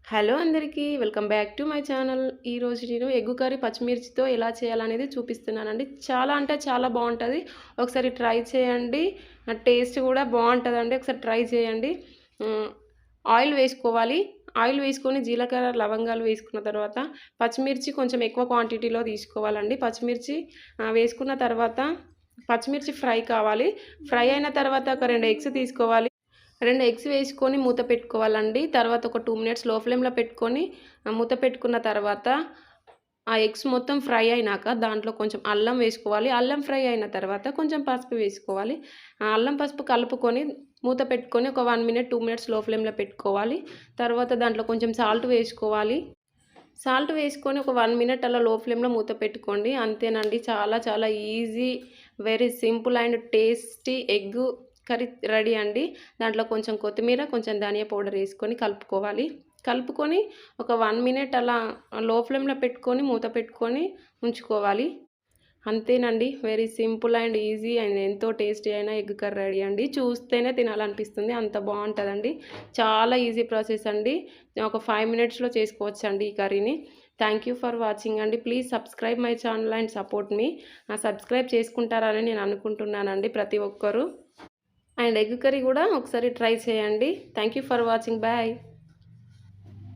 Hello అందరికీ welcome back to my channel. ఈరోజు నేను ఎగ్గు కర్రీ పచ్చిమిర్చితో ఎలా చేయాలనేది చూపిస్తున్నానండి. చాలా అంటే చాలా బాగుంటుంది. ఒకసారి ట్రై చేయండి. టేస్ట్ కూడా బాగుంటుందండి. ఒకసారి ట్రై చేయండి. ఆయిల్ వేసుకోవాలి. ఆయిల్ వేసుకొని జీలకర్ర లవంగాలు వేసుకున్న తర్వాత పచ్చిమిర్చి కొంచెం ఎక్కువ క్వాంటిటీలో తీసుకోవాలండి. పచ్చిమిర్చి వేసుకున్న తర్వాత పచ్చిమిర్చి ఫ్రై కావాలి. ఫ్రై అయిన తర్వాత ఒక 2 ఎగ్స్ తీసుకోవాలి. 2 ఎగ్స్ వేసుకొని మూత పెట్టుకోవాలండి. తర్వాత ఒక 2 మినిట్స్ లో ఫ్లేమ్‌లో పెట్టుకొని మూత పెట్టుకున్న తర్వాత ఆ ఎగ్స్ మొత్తం ఫ్రై అయినాక దాంట్లో కొంచెం అల్లం వేసుకోవాలి. అల్లం ఫ్రై అయిన తర్వాత కొంచెం పసుపు వేసుకోవాలి. అల్లం పసుపు కలుపుకొని మూత పెట్టుకొని ఒక 1 మినిట్ 2 మినిట్స్ లో ఫ్లేమ్‌లో పెట్టుకోవాలి. తర్వాత దాంట్లో కొంచెం సాల్ట్ వేసుకోవాలి. సాల్ట్ వేసుకొని ఒక 1 మినిట్ అలా లో ఫ్లేమ్‌లో మూత పెట్టుకోండి. అంతేనండి. చాలా చాలా easy, very simple and tasty egg curry ready అండి. దాంట్లో కొంచెం కొత్తిమీర, కొంచెం ధనియా పౌడర్ వేసుకొని కలుపుకోవాలి. కలుపుకొని ఒక 1 మినిట్ అలా లో ఫ్లేమ్‌లో పెట్టుకొని మూత పెట్టుకొని ఉంచుకోవాలి. అంతేనండి. Very simple and easy and ఎంతో టేస్టీ అయిన ఎగ్ కర్రీ రెడీ అండి. చూస్తేనే తినాలనిపిస్తుంది. అంత బాగుంటుందండి. చాలా ఈజీ ప్రాసెస్ అండి. ఒక 5 మినిట్స్‌లో చేసుకోవచ్చండి ఈ కర్రీని. థ్యాంక్ యూ ఫర్ వాచింగ్ అండి. Please subscribe my channel and support me. Subscribe చేసుకుంటారని నేను అనుకుంటున్నానండి ప్రతి ఒక్కరు. అండ్ ఎగ్ కర్రీ కూడా ఒకసారి ట్రై చేయండి. Thank you for watching. Bye.